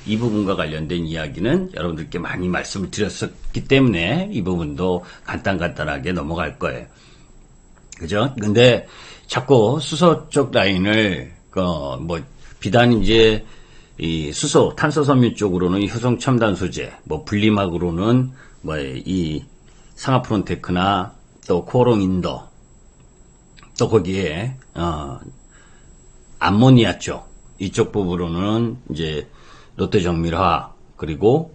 이 부분과 관련된 이야기는 여러분들께 많이 말씀을 드렸었기 때문에 이 부분도 간단하게 넘어갈 거예요. 그죠? 근데 자꾸 수소 쪽 라인을 비단 이제 이 수소 탄소 섬유 쪽으로는 효성 첨단 소재, 분리막으로는 이 상하프론테크나 또 코오롱 인도, 또 거기에 암모니아 쪽 이쪽 부분으로는 이제 롯데정밀화학 그리고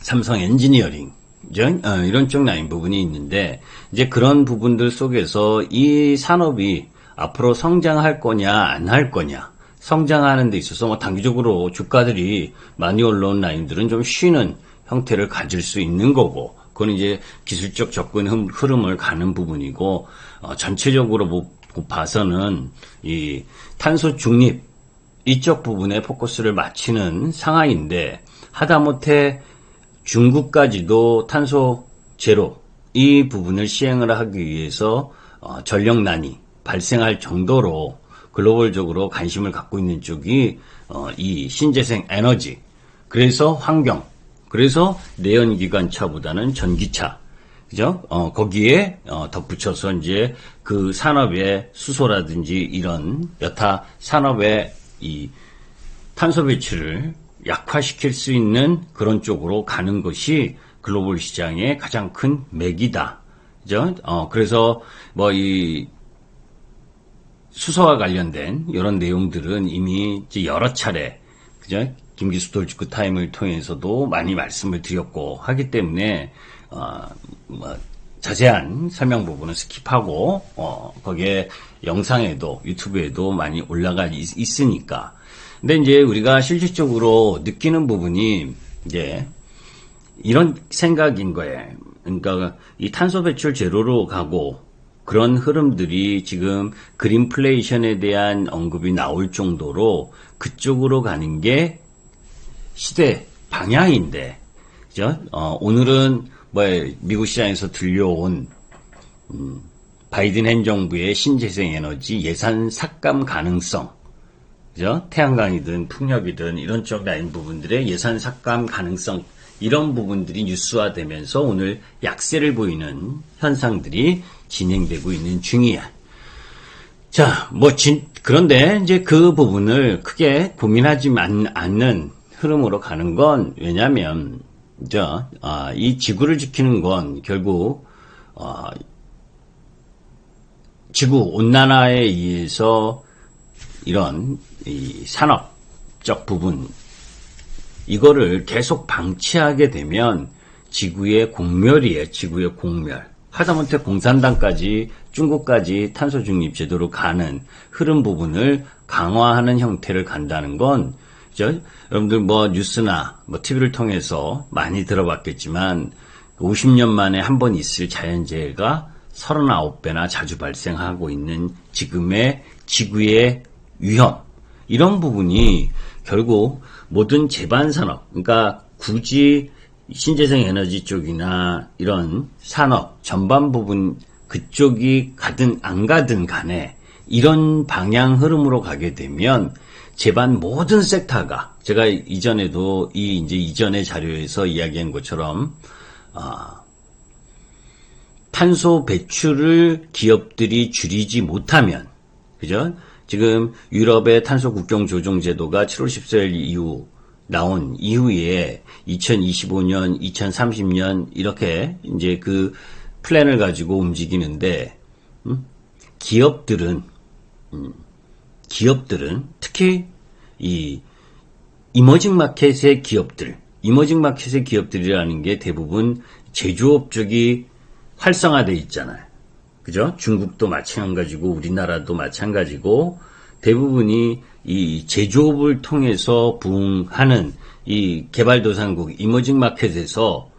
삼성 엔지니어링 이런 쪽 라인 부분이 있는데, 이제 그런 부분들 속에서 이 산업이 앞으로 성장할 거냐 안 할 거냐, 성장하는 데 있어서 단기적으로 주가들이 많이 올라온 라인들은 좀 쉬는 형태를 가질 수 있는 거고, 그건 이제 기술적 접근 흐름을 가는 부분이고, 전체적으로 봐서는 이 탄소 중립 이쪽 부분에 포커스를 맞추는 상황인데, 하다못해 중국까지도 탄소 제로 이 부분을 시행을 하기 위해서 전력난이 발생할 정도로 글로벌적으로 관심을 갖고 있는 쪽이 이 신재생 에너지, 그래서 환경, 그래서 내연기관차보다는 전기차, 그죠? 거기에 덧붙여서 이제 그 산업의 수소라든지 이런 여타 산업의 이 탄소 배출을 약화시킬 수 있는 그런 쪽으로 가는 것이 글로벌 시장의 가장 큰 맥이다. 그죠? 그래서 이 수소와 관련된 이런 내용들은 이미 이제 여러 차례, 그죠? 김기수 돌직구 타임을 통해서도 많이 말씀을 드렸고 하기 때문에, 자세한 설명 부분은 스킵하고, 거기에 영상에도, 유튜브에도 많이 올라가 있으니까. 근데 이제 우리가 실질적으로 느끼는 부분이 이제 이런 생각인 거예요. 그러니까 이 탄소 배출 제로로 가고 그런 흐름들이 지금 그린플레이션에 대한 언급이 나올 정도로 그쪽으로 가는 게 시대 방향인데, 그죠? 오늘은 미국 시장에서 들려온 바이든 행정부의 신재생 에너지 예산 삭감 가능성, 그죠? 태양광이든 풍력이든 이런 쪽 라인 부분들의 예산 삭감 가능성, 이런 부분들이 뉴스화되면서 오늘 약세를 보이는 현상들이 진행되고 있는 중이야. 자, 그런데 이제 그 부분을 크게 고민하지 않는 흐름으로 가는 건, 왜냐면, 이 지구를 지키는 건 결국, 지구 온난화에 의해서 이런 이 산업적 부분, 이거를 계속 방치하게 되면 지구의 공멸이에요. 지구의 공멸. 하다못해 공산당까지, 중국까지 탄소 중립 제도로 가는 흐름 부분을 강화하는 형태를 간다는 건, 그죠? 여러분들 뉴스나 TV를 통해서 많이 들어봤겠지만 50년 만에 한 번 있을 자연재해가 39배나 자주 발생하고 있는 지금의 지구의 위험, 이런 부분이 결국 모든 제반산업, 그러니까 굳이 신재생 에너지 쪽이나 이런 산업 전반 부분 그쪽이 가든 안 가든 간에 이런 방향 흐름으로 가게 되면 제반 모든 섹터가, 제가 이전에도 이전의 자료에서 이야기한 것처럼 탄소 배출을 기업들이 줄이지 못하면, 그죠? 지금 유럽의 탄소 국경 조정 제도가 7월 14일 이후 나온 이후에 2025년, 2030년 이렇게 이제 그 플랜을 가지고 움직이는데, 기업들은 특히 이 이머징 마켓의 기업들이라는 게 대부분 제조업 쪽이 활성화되어 있잖아요. 그죠? 중국도 마찬가지고 우리나라도 마찬가지고 대부분이 이 제조업을 통해서 부흥하는 이 개발도상국 이머징 마켓에서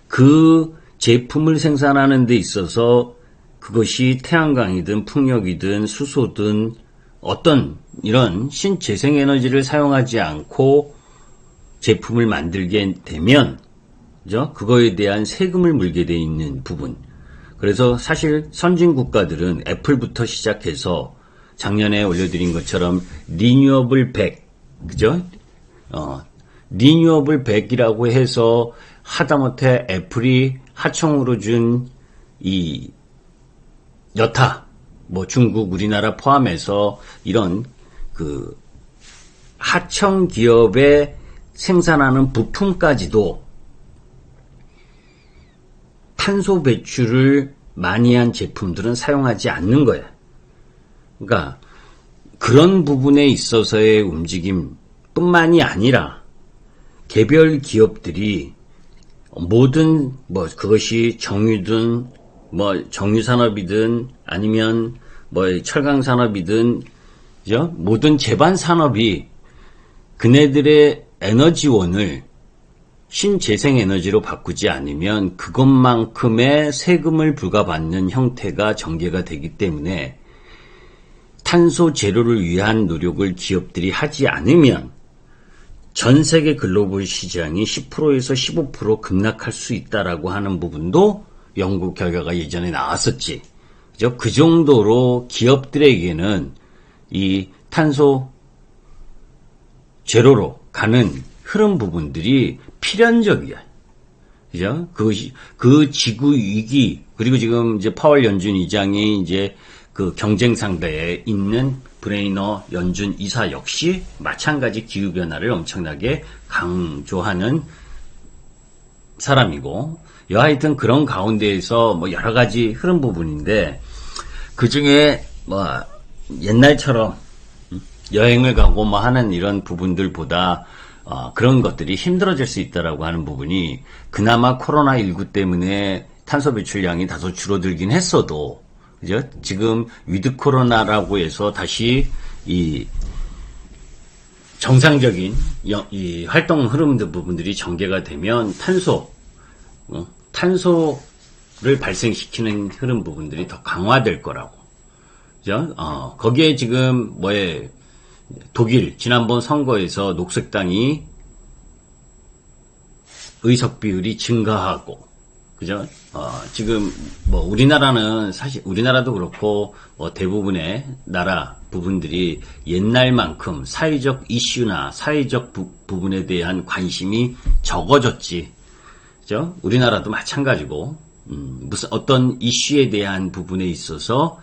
그 제품을 생산하는 데 있어서 그것이 태양광이든 풍력이든 수소든 어떤 이런 신재생에너지를 사용하지 않고 제품을 만들게 되면, 그죠? 그거에 대한 세금을 물게 돼 있는 부분. 그래서 사실 선진 국가들은 애플부터 시작해서 작년에 올려드린 것처럼 리뉴어블 100, 그죠? 리뉴어블 100이라고 해서 하다못해 애플이 하청으로 준 이 여타 뭐 중국, 우리나라 포함해서 이런 그 하청 기업에 생산하는 부품까지도 탄소 배출을 많이 한 제품들은 사용하지 않는 거예요. 그러니까 그런 부분에 있어서의 움직임뿐만이 아니라 개별 기업들이 모든 뭐 그것이 정유든 뭐 정유산업이든 아니면 뭐 철강산업이든 그죠? 모든 제반 산업이 그네들의 에너지원을 신재생에너지로 바꾸지 않으면 그것만큼의 세금을 부과받는 형태가 전개가 되기 때문에 탄소 제로를 위한 노력을 기업들이 하지 않으면 전 세계 글로벌 시장이 10%에서 15% 급락할 수 있다라고 하는 부분도 연구 결과가 예전에 나왔었지. 그죠? 그 정도로 기업들에게는 이 탄소 제로로 가는 흐름 부분들이 필연적이야. 그죠? 그 지구 위기, 그리고 지금 이제 파월 연준 이장이 이제 그 경쟁 상대에 있는 브레이너 연준 이사 역시 마찬가지 기후변화를 엄청나게 강조하는 사람이고, 여하튼 그런 가운데에서 뭐 여러 가지 흐름 부분인데, 그 중에 뭐 옛날처럼 여행을 가고 뭐 하는 이런 부분들보다 그런 것들이 힘들어질 수 있다라고 하는 부분이 그나마 코로나19 때문에 탄소 배출량이 다소 줄어들긴 했어도, 그죠? 지금 위드 코로나라고 해서 다시 이 정상적인 이 활동 흐름들 부분들이 전개가 되면 탄소를 발생시키는 흐름 부분들이 더 강화될 거라고. 그죠? 거기에 지금 독일 지난번 선거에서 녹색당이 의석 비율이 증가하고, 그죠? 지금 뭐 우리나라는 사실 우리나라도 그렇고 뭐 대부분의 나라 부분들이 옛날만큼 사회적 이슈나 사회적 부분에 대한 관심이 적어졌지. 그죠? 우리나라도 마찬가지고, 무슨 어떤 이슈에 대한 부분에 있어서,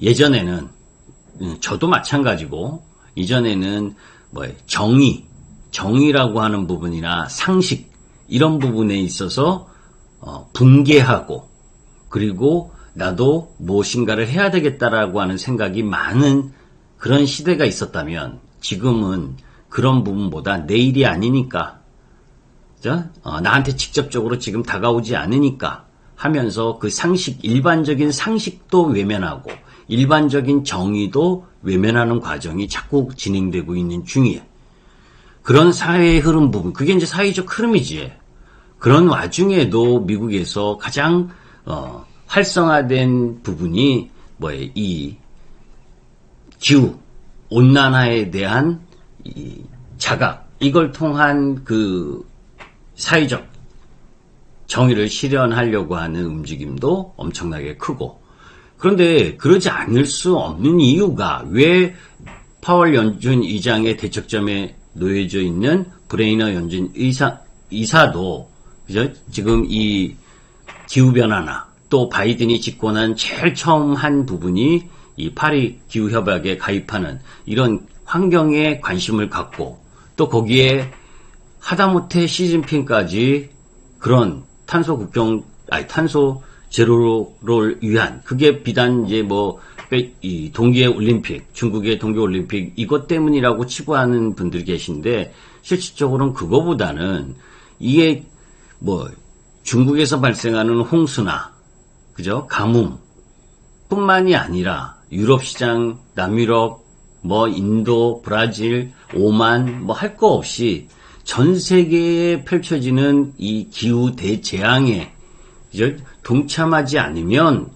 예전에는, 저도 마찬가지고, 이전에는 정의라고 하는 부분이나 상식, 이런 부분에 있어서, 분개하고, 그리고 나도 무엇인가를 해야 되겠다라고 하는 생각이 많은 그런 시대가 있었다면, 지금은 그런 부분보다 내일이 아니니까, 나한테 직접적으로 지금 다가오지 않으니까 하면서 그 일반적인 상식도 외면하고 일반적인 정의도 외면하는 과정이 자꾸 진행되고 있는 중이에요. 그런 사회의 흐름 부분, 그게 이제 사회적 흐름이지. 그런 와중에도 미국에서 가장 활성화된 부분이 이 기후 온난화에 대한 이 자각, 이걸 통한 그 사회적 정의를 실현하려고 하는 움직임도 엄청나게 크고, 그런데 그러지 않을 수 없는 이유가 왜 파월 연준 의장의 대척점에 놓여져 있는 브레이너 연준 이사도 그죠? 지금 이 기후변화나 또 바이든이 집권한 제일 처음 한 부분이 이 파리 기후협약에 가입하는 이런 환경에 관심을 갖고, 또 거기에 하다못해 시진핑까지 그런 탄소 제로를 위한, 그게 비단 이제 이 중국의 동계올림픽 이것 때문이라고 치부하는 분들이 계신데, 실질적으로는 그거보다는 이게 중국에서 발생하는 홍수나, 그죠? 가뭄 뿐만이 아니라 유럽 시장, 남유럽, 인도, 브라질, 오만, 할 거 없이 전 세계에 펼쳐지는 이 기후 대재앙에 동참하지 않으면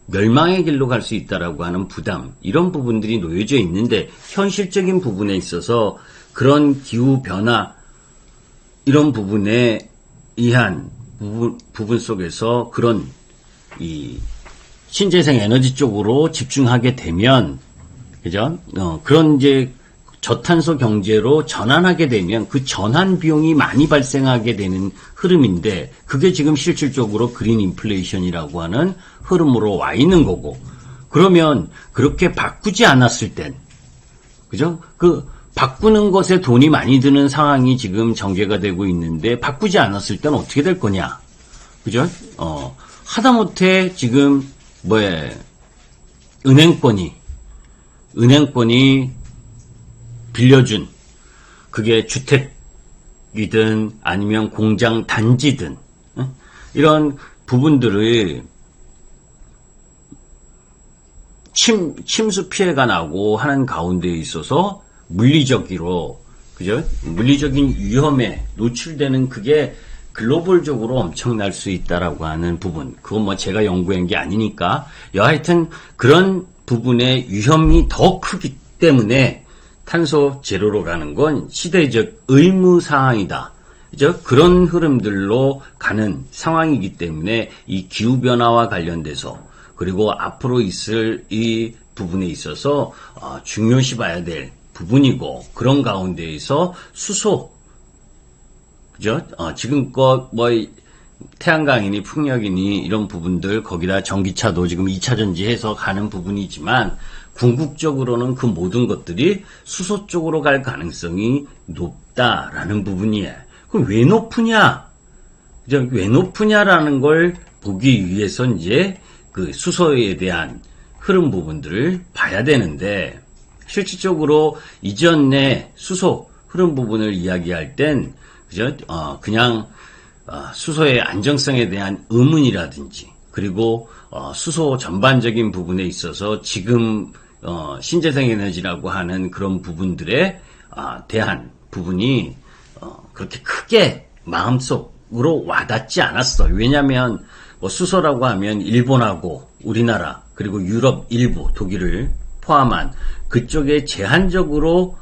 멸망의 길로 갈 수 있다라고 하는 부담, 이런 부분들이 놓여져 있는데, 현실적인 부분에 있어서 그런 기후 변화 이런 부분에 의한 부분 속에서 그런 이 신재생 에너지 쪽으로 집중하게 되면, 그죠? 그런 이제 저탄소 경제로 전환하게 되면 그 전환 비용이 많이 발생하게 되는 흐름인데 그게 지금 실질적으로 그린 인플레이션이라고 하는 흐름으로 와 있는 거고 그러면 그렇게 바꾸지 않았을 땐 그죠? 그 바꾸는 것에 돈이 많이 드는 상황이 지금 전개가 되고 있는데 바꾸지 않았을 땐 어떻게 될 거냐? 그죠? 하다못해 지금 은행권이 빌려준 그게 주택이든 아니면 공장 단지든 이런 부분들을 침수 피해가 나고 하는 가운데에 있어서 물리적으로 그죠? 물리적인 위험에 노출되는 그게 글로벌적으로 엄청날 수 있다라고 하는 부분. 그건 뭐 제가 연구한 게 아니니까. 여하튼 그런 부분의 위험이 더 크기 때문에 탄소 제로로 가는 건 시대적 의무 사항이다. 그죠? 그런 흐름들로 가는 상황이기 때문에 이 기후변화와 관련돼서 그리고 앞으로 있을 이 부분에 있어서 중요시 봐야 될 부분이고 그런 가운데에서 수소 그죠? 지금껏 태양광이니 풍력이니 이런 부분들 거기다 전기차도 지금 2차전지해서 가는 부분이지만 궁극적으로는 그 모든 것들이 수소 쪽으로 갈 가능성이 높다라는 부분이에요. 그럼 왜 높으냐? 그죠? 왜 높으냐라는 걸 보기 위해서 이제 그 수소에 대한 흐름 부분들을 봐야 되는데 실질적으로 이전에 수소 흐름 부분을 이야기할 땐 그죠? 그냥 수소의 안정성에 대한 의문이라든지 그리고 수소 전반적인 부분에 있어서 지금 신재생 에너지라고 하는 그런 부분들에 대한 부분이 그렇게 크게 마음속으로 와닿지 않았어요. 왜냐하면 수소라고 하면 일본하고 우리나라 그리고 유럽 일부 독일을 포함한 그쪽에 제한적으로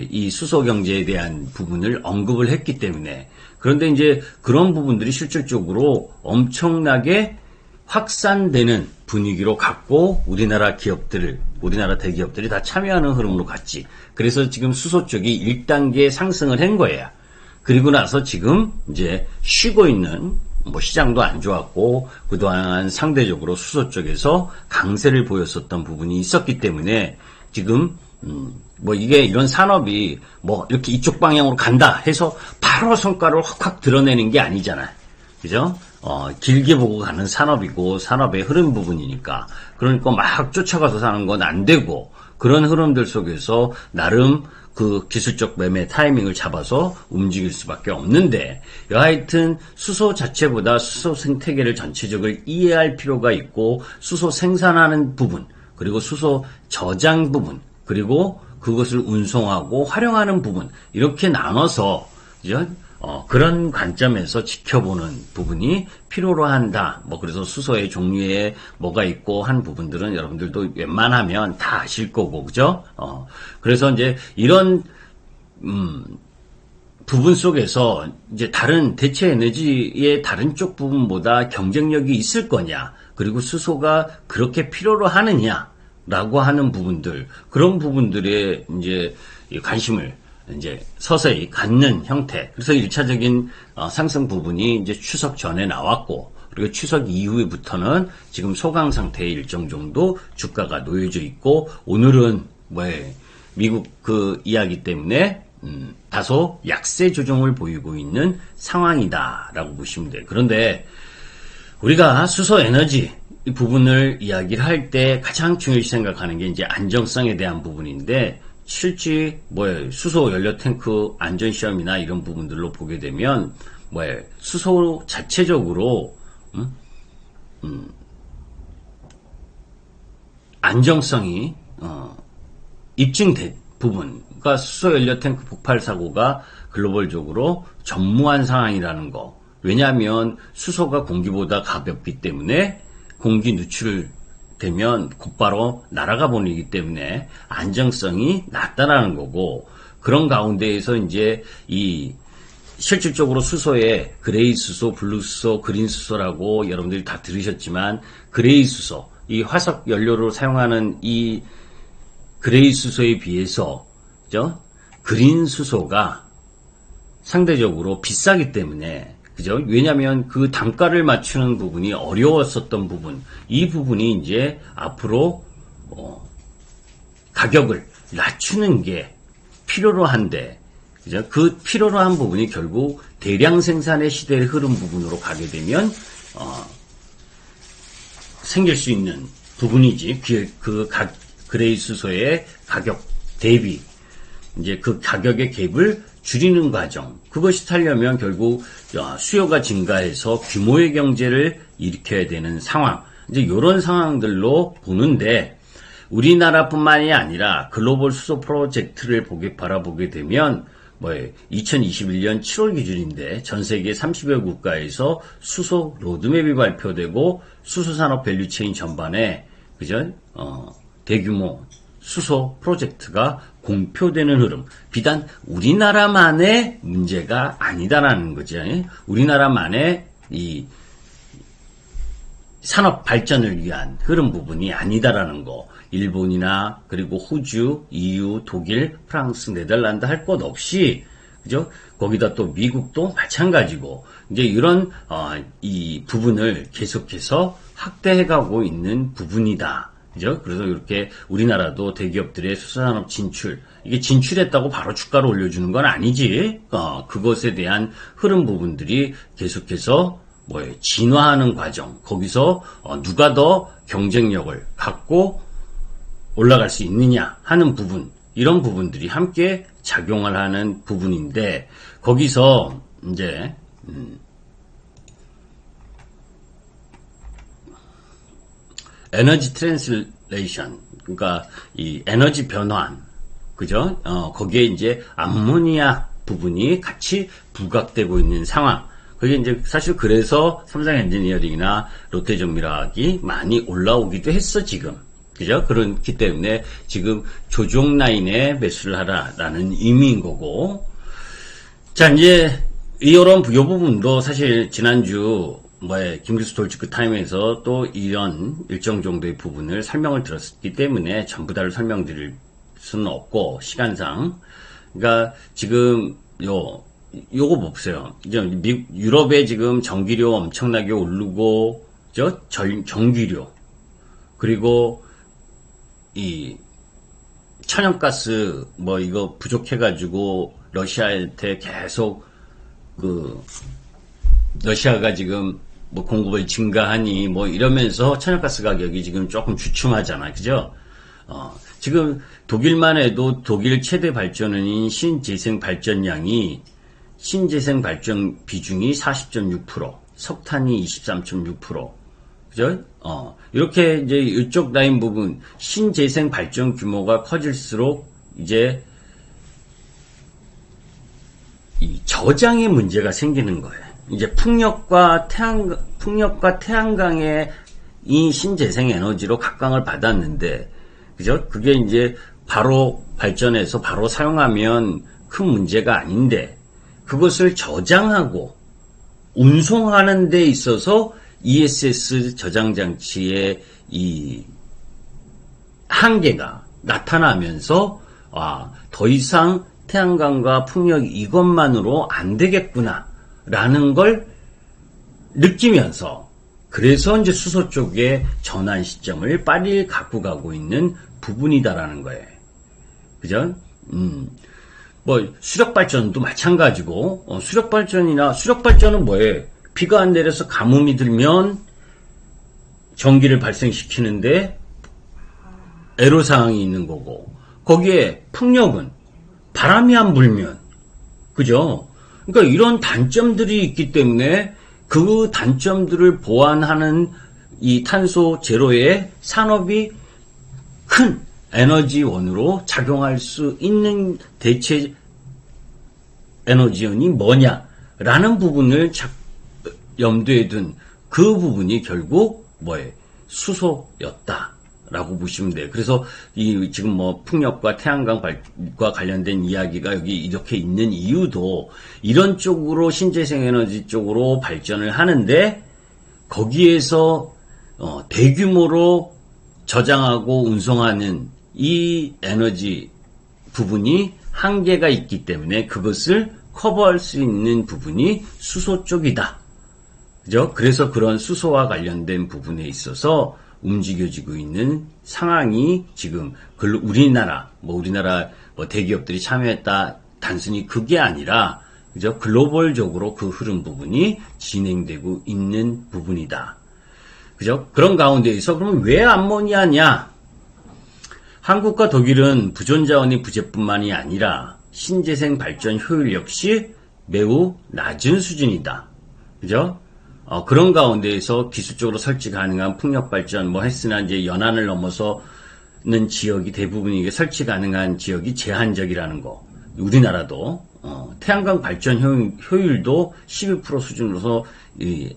이 수소 경제에 대한 부분을 언급을 했기 때문에 그런데 이제 그런 부분들이 실질적으로 엄청나게 확산되는 분위기로 갔고 우리나라 대기업들이 다 참여하는 흐름으로 갔지. 그래서 지금 수소 쪽이 1단계 상승을 한 거예요. 그리고 나서 지금 이제 쉬고 있는 시장도 안 좋았고 그동안 상대적으로 수소 쪽에서 강세를 보였었던 부분이 있었기 때문에 지금 이게 이런 산업이 이렇게 이쪽 방향으로 간다 해서 바로 성과를 확 드러내는 게 아니잖아요. 그죠? 길게 보고 가는 산업이고 산업의 흐름 부분이니까 그러니까 막 쫓아가서 사는 건 안 되고 그런 흐름들 속에서 나름 그 기술적 매매 타이밍을 잡아서 움직일 수밖에 없는데 여하튼 수소 자체보다 수소 생태계를 전체적으로 이해할 필요가 있고 수소 생산하는 부분 그리고 수소 저장 부분 그리고 그것을 운송하고 활용하는 부분 이렇게 나눠서 그런 관점에서 지켜보는 부분이 필요로 한다. 그래서 수소의 종류에 뭐가 있고 한 부분들은 여러분들도 웬만하면 다 아실 거고, 그죠? 그래서 이제 이런, 부분 속에서 이제 다른 대체 에너지의 다른 쪽 부분보다 경쟁력이 있을 거냐, 그리고 수소가 그렇게 필요로 하느냐라고 하는 부분들, 그런 부분들에 이제 관심을 이제 서서히 갖는 형태. 그래서 1차적인 상승 부분이 이제 추석 전에 나왔고, 그리고 추석 이후부터는 지금 소강 상태에 일정 정도 주가가 놓여져 있고, 오늘은 미국 그 이야기 때문에 다소 약세 조정을 보이고 있는 상황이다라고 보시면 돼요. 그런데 우리가 수소 에너지 이 부분을 이야기를 할 때 가장 중요시 생각하는 게 이제 안정성에 대한 부분인데, 실제 수소 연료 탱크 안전 시험이나 이런 부분들로 보게 되면 수소 자체적으로 안정성이 입증된 부분, 그러니까 수소 연료 탱크 폭발 사고가 글로벌적으로 전무한 상황이라는 거. 왜냐하면 수소가 공기보다 가볍기 때문에 공기 누출 되면 곧바로 날아가 버리기 때문에 안정성이 낮다라는 거고, 그런 가운데에서 이제 이 실질적으로 수소에 그레이 수소, 블루 수소, 그린 수소라고 여러분들이 다 들으셨지만, 그레이 수소, 이 화석 연료로 사용하는 이 그레이 수소에 비해서 그죠? 그린 수소가 상대적으로 비싸기 때문에, 그죠? 왜냐면 그 단가를 맞추는 부분이 어려웠었던 부분, 이 부분이 이제 앞으로, 가격을 낮추는 게 필요로 한데, 그죠? 그 필요로 한 부분이 결국 대량 생산의 시대의 흐름 부분으로 가게 되면, 생길 수 있는 부분이지. 그레이 수소의 가격 대비, 이제 그 가격의 갭을 줄이는 과정. 그것이 하려면 결국 수요가 증가해서 규모의 경제를 일으켜야 되는 상황. 이제 이런 상황들로 보는데, 우리나라뿐만이 아니라 글로벌 수소 프로젝트를 바라보게 되면 2021년 7월 기준인데 전 세계 30여 국가에서 수소 로드맵이 발표되고 수소 산업 밸류체인 전반에 그죠? 대규모 수소 프로젝트가 공표되는 흐름. 비단 우리나라만의 문제가 아니다라는 거죠. 우리나라만의 이 산업 발전을 위한 흐름 부분이 아니다라는 거. 일본이나 그리고 호주, EU, 독일, 프랑스, 네덜란드 할 것 없이, 그죠? 거기다 또 미국도 마찬가지고, 이제 이런 이 부분을 계속해서 확대해가고 있는 부분이다. 그죠? 그래서 이렇게 우리나라도 대기업들의 수소산업 진출, 이게 진출했다고 바로 주가를 올려주는 건 아니지. 그것에 대한 흐름 부분들이 계속해서 진화하는 과정, 거기서 누가 더 경쟁력을 갖고 올라갈 수 있느냐 하는 부분, 이런 부분들이 함께 작용을 하는 부분인데, 거기서 이제 에너지 트랜슬레이션, 그러니까 이 에너지 변환, 그죠? 거기에 이제 암모니아 부분이 같이 부각되고 있는 상황. 그게 이제 사실 그래서 삼성 엔지니어링이나 롯데정밀화학이 많이 올라오기도 했어, 지금. 그죠? 그렇기 때문에 지금 조종 라인에 매수를 하라라는 의미인 거고. 자, 이제 이런 부분도 사실 지난주 김기수 돌직구 타임에서 또 이런 일정 정도의 부분을 설명을 들었기 때문에 전부 다를 설명드릴 수는 없고, 시간상. 그러니까 지금 요거 보세요. 유럽에 지금 전기료 엄청나게 오르고, 전기료, 그리고 이 천연가스 이거 부족해가지고 러시아한테 계속 러시아가 지금 공급을 증가하니 이러면서 천연가스 가격이 지금 조금 주춤하잖아, 그죠? 지금 독일만 해도 독일 최대 발전원인 신재생 발전량이 신재생 발전 비중이 40.6%, 석탄이 23.6%. 그죠? 이렇게 이제 이쪽 라인 부분, 신재생 발전 규모가 커질수록 이제 이 저장의 문제가 생기는 거예요. 이제 풍력과 태양광의 이 신재생 에너지로 각광을 받았는데, 그죠? 그게 이제 바로 발전해서 바로 사용하면 큰 문제가 아닌데, 그것을 저장하고 운송하는 데 있어서 ESS 저장 장치의 이 한계가 나타나면서 더 이상 태양광과 풍력 이것만으로 안 되겠구나 라는 걸 느끼면서, 그래서 이제 수소 쪽에 전환 시점을 빨리 갖고 가고 있는 부분이다라는 거예요. 그죠? 수력 발전도 마찬가지고, 수력 발전은 뭐예요? 비가 안 내려서 가뭄이 들면 전기를 발생시키는데 애로사항이 있는 거고, 거기에 풍력은 바람이 안 불면, 그죠? 그러니까 이런 단점들이 있기 때문에 그 단점들을 보완하는 이 탄소 제로의 산업이 큰 에너지원으로 작용할 수 있는 대체 에너지원이 뭐냐라는 부분을 염두에 둔 그 부분이 결국 수소였다라고 보시면 돼요. 그래서 지금 풍력과 태양광과 관련된 이야기가 여기 이렇게 있는 이유도 이런 쪽으로 신재생 에너지 쪽으로 발전을 하는데, 거기에서 대규모로 저장하고 운송하는 이 에너지 부분이 한계가 있기 때문에 그것을 커버할 수 있는 부분이 수소 쪽이다. 그죠? 그래서 그런 수소와 관련된 부분에 있어서 움직여지고 있는 상황이 지금 우리나라 대기업들이 참여했다. 단순히 그게 아니라 그죠? 글로벌적으로 그 흐름 부분이 진행되고 있는 부분이다. 그죠? 그런 가운데에서 그럼 왜 암모니아냐? 한국과 독일은 부존 자원이 부재뿐만이 아니라 신재생 발전 효율 역시 매우 낮은 수준이다. 그죠? 그런 가운데에서 기술적으로 설치 가능한 풍력 발전 했으나 이제 연안을 넘어서는 지역이 대부분이 설치 가능한 지역이 제한적이라는 거. 우리나라도 태양광 발전 효율도 12% 수준으로서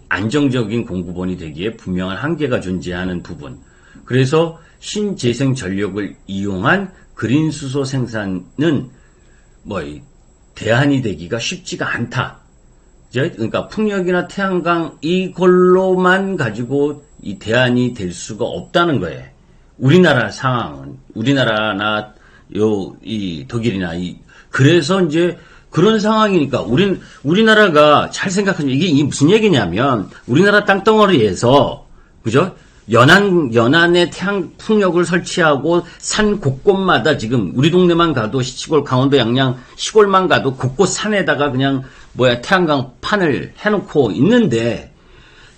안정적인 공급원이 되기에 분명한 한계가 존재하는 부분. 그래서 신재생 전력을 이용한 그린 수소 생산은 대안이 되기가 쉽지가 않다. 그러니까 풍력이나 태양광 이걸로만 가지고 이 대안이 될 수가 없다는 거예요. 우리나라 상황은 우리나라나 이 독일이나 그래서 이제 그런 상황이니까 우리나라가 잘 생각하면 이게 무슨 얘기냐면 우리나라 땅덩어리에서 그죠? 연안에 풍력을 설치하고 산 곳곳마다 지금 우리 동네만 가도 시골 강원도 양양 시골만 가도 곳곳 산에다가 그냥 태양광 판을 해놓고 있는데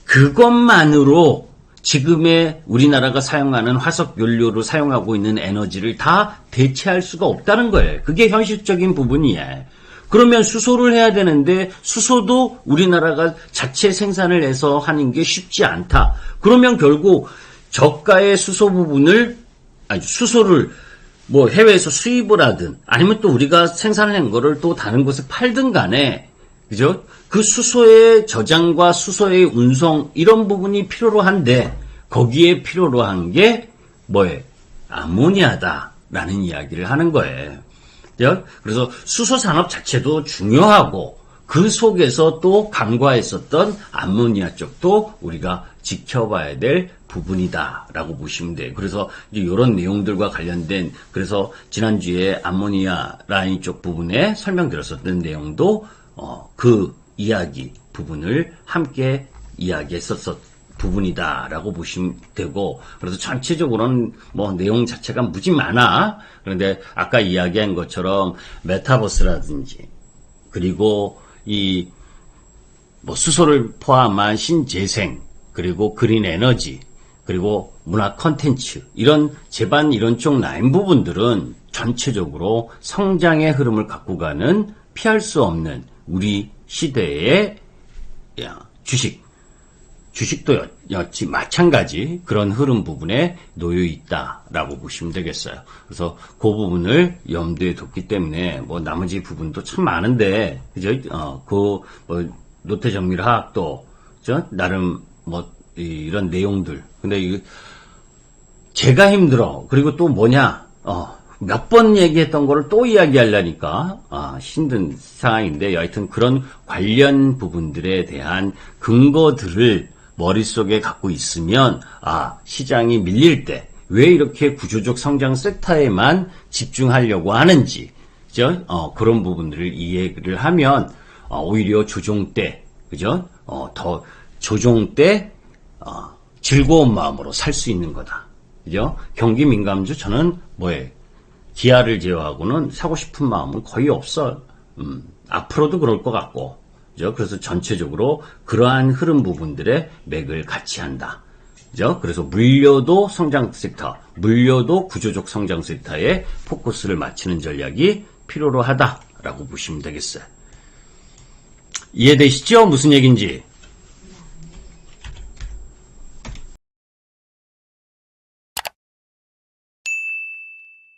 그것만으로 지금의 우리나라가 사용하는 화석 연료로 사용하고 있는 에너지를 다 대체할 수가 없다는 거예요. 그게 현실적인 부분이에요. 그러면 수소를 해야 되는데 수소도 우리나라가 자체 생산을 해서 하는 게 쉽지 않다. 그러면 결국 저가의 수소 부분을 수소를 해외에서 수입을 하든 아니면 또 우리가 생산한 거를 또 다른 곳에 팔든 간에 그죠? 그 수소의 저장과 수소의 운송 이런 부분이 필요로 한데 거기에 필요로 한 게 암모니아다라는 이야기를 하는 거예요. 그래서 수소 산업 자체도 중요하고 그 속에서 또 간과했었던 암모니아 쪽도 우리가 지켜봐야 될 부분이다라고 보시면 돼요. 그래서 이런 내용들과 관련된 그래서 지난주에 암모니아 라인 쪽 부분에 설명드렸었던 내용도 그 이야기 부분을 함께 이야기했었던 부분이다라고 보시면 되고 그래서 전체적으로는 내용 자체가 무지 많아. 그런데 아까 이야기한 것처럼 메타버스라든지 그리고 수소를 포함한 신재생 그리고 그린 에너지 그리고 문화 콘텐츠 이런 쪽 라인 부분들은 전체적으로 성장의 흐름을 갖고 가는 피할 수 없는 우리 시대의 주식도 마찬가지 그런 흐름 부분에 놓여 있다라고 보시면 되겠어요. 그래서 그 부분을 염두에 뒀기 때문에 나머지 부분도 참 많은데 그죠? 롯데정밀화학도 나름 이런 내용들. 근데 제가 힘들어. 그리고 또 몇 번 얘기했던 거를 또 이야기하려니까 힘든 상황인데 여하튼 그런 관련 부분들에 대한 근거들을 머릿속에 갖고 있으면 시장이 밀릴 때 왜 이렇게 구조적 성장 섹터에만 집중하려고 하는지 그죠? 그런 부분들을 이해를 하면 오히려 조정 때 그죠? 더 조정 때 즐거운 마음으로 살 수 있는 거다. 그죠? 경기 민감주 저는 기아를 제외하고는 사고 싶은 마음은 거의 없어. 앞으로도 그럴 것 같고. 그죠? 그래서 전체적으로 그러한 흐름 부분들의 맥을 같이 한다. 그죠? 그래서 물려도 성장 섹터, 물려도 구조적 성장 섹터에 포커스를 맞추는 전략이 필요로 하다라고 보시면 되겠어요. 이해되시죠? 무슨 얘기인지.